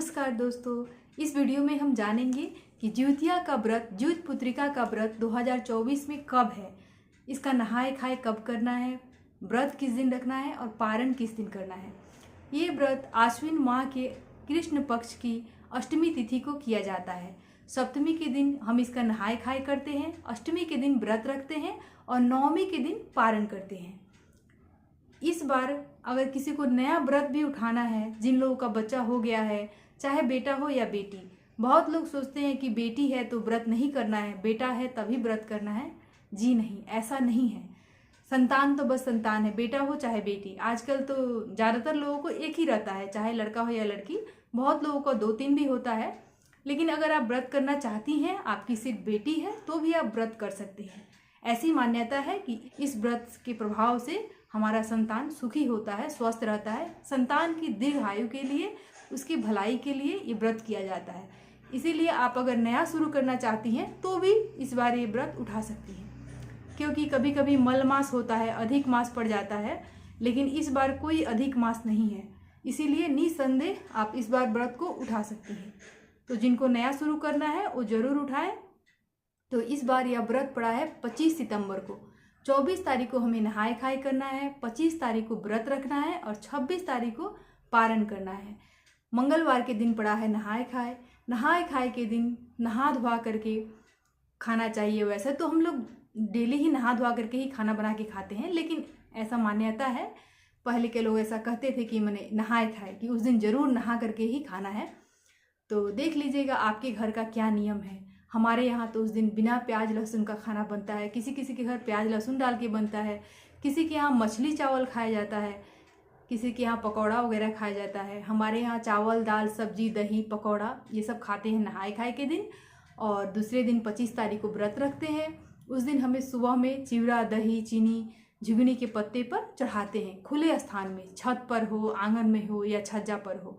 नमस्कार दोस्तों, इस वीडियो में हम जानेंगे कि ज्योतिया का व्रत, ज्योत पुत्रिका का व्रत 2024 में कब है, इसका नहाए खाए कब करना है, व्रत किस दिन रखना है और पारण किस दिन करना है। ये व्रत आश्विन माह के कृष्ण पक्ष की अष्टमी तिथि को किया जाता है। सप्तमी के दिन हम इसका नहाए खाए करते हैं, अष्टमी के दिन व्रत रखते हैं और नवमी के दिन पारण करते हैं। इस बार अगर किसी को नया व्रत भी उठाना है, जिन लोगों का बच्चा हो गया है, चाहे बेटा हो या बेटी, बहुत लोग सोचते हैं कि बेटी है तो व्रत नहीं करना है, बेटा है तभी व्रत करना है। जी नहीं, ऐसा नहीं है। संतान तो बस संतान है, बेटा हो चाहे बेटी। आजकल तो ज़्यादातर लोगों को एक ही रहता है, चाहे लड़का हो या लड़की। बहुत लोगों को 2-3 भी होता है। लेकिन अगर आप व्रत करना चाहती हैं, आपकी सिर्फ बेटी है, तो भी आप व्रत कर सकती हैं। ऐसी मान्यता है कि इस व्रत के प्रभाव से हमारा संतान सुखी होता है, स्वस्थ रहता है। संतान की दीर्घ आयु के लिए, उसकी भलाई के लिए ये व्रत किया जाता है। इसीलिए आप अगर नया शुरू करना चाहती हैं तो भी इस बार ये व्रत उठा सकती हैं, क्योंकि कभी कभी मल मास होता है, अधिक मास पड़ जाता है, लेकिन इस बार कोई अधिक मास नहीं है। इसीलिए निसंदेह आप इस बार व्रत को उठा सकती हैं। तो जिनको नया शुरू करना है वो जरूर उठाएं। तो इस बार यह व्रत पड़ा है 25 सितंबर को। 24 तारीख को हमें नहाए खाए करना है, 25 तारीख को व्रत रखना है और 26 तारीख को पारण करना है। मंगलवार के दिन पड़ा है नहाए खाए। नहाए खाए के दिन नहा धोवा करके खाना चाहिए। वैसे तो हम लोग डेली ही नहा धोवा करके ही खाना बना के खाते हैं, लेकिन ऐसा मान्यता है, पहले के लोग ऐसा कहते थे कि मैंने नहाए खाए, कि उस दिन जरूर नहा करके ही खाना है। तो देख लीजिएगा आपके घर का क्या नियम है। हमारे यहाँ तो उस दिन बिना प्याज लहसुन का खाना बनता है, किसी किसी के घर प्याज लहसुन डाल के बनता है, किसी के यहाँ मछली चावल खाया जाता है, किसी के यहाँ पकौड़ा वगैरह खाया जाता है। हमारे यहाँ चावल दाल सब्जी दही पकौड़ा ये सब खाते हैं नहाए खाए के दिन। और दूसरे दिन 25 तारीख को व्रत रखते हैं। उस दिन हमें सुबह में चिवड़ा दही चीनी झुगनी के पत्ते पर चढ़ाते हैं, खुले स्थान में, छत पर हो, आंगन में हो या छज्जा पर हो।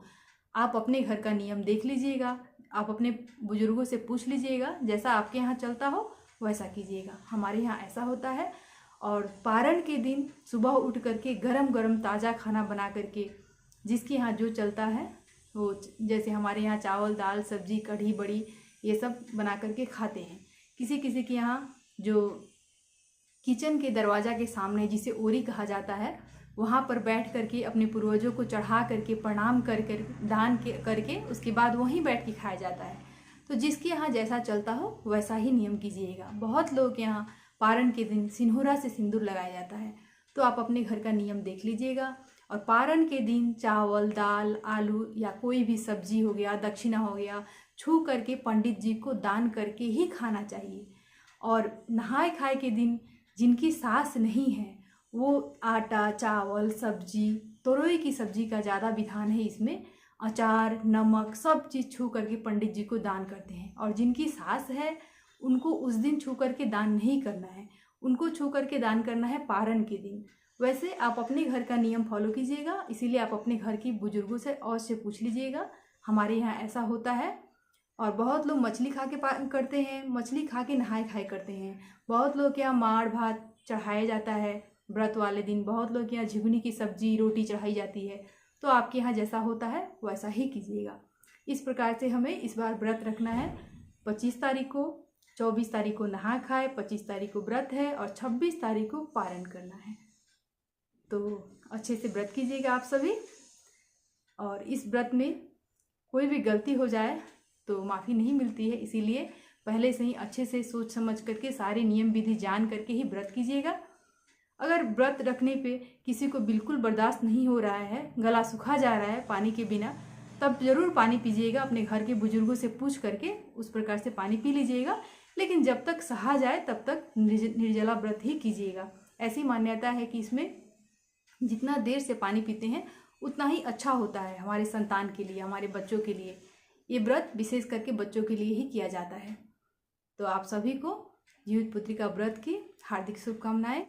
आप अपने घर का नियम देख लीजिएगा, आप अपने बुजुर्गों से पूछ लीजिएगा, जैसा आपके यहाँ चलता हो वैसा कीजिएगा। हमारे यहाँ ऐसा होता है। और पारण के दिन सुबह उठ करके गरम गरम ताज़ा खाना बना करके, जिसके यहाँ जो चलता है वो, जैसे हमारे यहाँ चावल दाल सब्जी कढ़ी बड़ी ये सब बना करके खाते हैं। किसी किसी के यहाँ जो किचन के दरवाज़ा के सामने, जिसे ओरी कहा जाता है, वहाँ पर बैठ करके अपने पूर्वजों को चढ़ा करके प्रणाम करके दान करके उसके बाद वहीं बैठ के खाया जाता है। तो जिसके यहाँ जैसा चलता हो वैसा ही नियम कीजिएगा। बहुत लोग के यहाँ पारण के दिन सिंदूरा से सिंदूर लगाया जाता है। तो आप अपने घर का नियम देख लीजिएगा। और पारण के दिन चावल दाल आलू या कोई भी सब्जी हो गया, दक्षिणा हो गया, छू करके पंडित जी को दान करके ही खाना चाहिए। और नहाए खाए के दिन जिनकी सास नहीं है, वो आटा चावल सब्जी, तोरई की सब्जी का ज़्यादा विधान है इसमें, अचार नमक सब चीज़ छू करके पंडित जी को दान करते हैं। और जिनकी सास है उनको उस दिन छू करके दान नहीं करना है, उनको छू करके दान करना है पारण के दिन। वैसे आप अपने घर का नियम फॉलो कीजिएगा, इसीलिए आप अपने घर की बुजुर्गों से और से पूछ लीजिएगा। हमारे यहाँ ऐसा होता है। और बहुत लोग मछली खा के करते हैं, मछली खा के नहाए खाए करते हैं। बहुत लोग के यहाँ माड़ भात चढ़ाया जाता है व्रत वाले दिन, बहुत लोग के यहाँ झिगुनी की सब्जी रोटी चढ़ाई जाती है। तो आपके यहाँ जैसा होता है वैसा ही कीजिएगा। इस प्रकार से हमें इस बार व्रत रखना है। 25 तारीख को, 24 तारीख को नहा खाए, 25 तारीख को व्रत है और 26 तारीख को पारण करना है। तो अच्छे से व्रत कीजिएगा आप सभी। और इस व्रत में कोई भी गलती हो जाए तो माफ़ी नहीं मिलती है, इसीलिए पहले से ही अच्छे से सोच समझ करके सारे नियम विधि जान करके ही व्रत कीजिएगा। अगर व्रत रखने पे किसी को बिल्कुल बर्दाश्त नहीं हो रहा है, गला सूखा जा रहा है पानी के बिना, तब जरूर पानी पीजिएगा। अपने घर के बुजुर्गों से पूछ करके उस प्रकार से पानी पी लीजिएगा। लेकिन जब तक सहा जाए तब तक निर्जला व्रत ही कीजिएगा। ऐसी मान्यता है कि इसमें जितना देर से पानी पीते हैं उतना ही अच्छा होता है हमारे संतान के लिए, हमारे बच्चों के लिए। ये व्रत विशेष करके बच्चों के लिए ही किया जाता है। तो आप सभी को ज्योत पुत्रिका व्रत की हार्दिक शुभकामनाएं।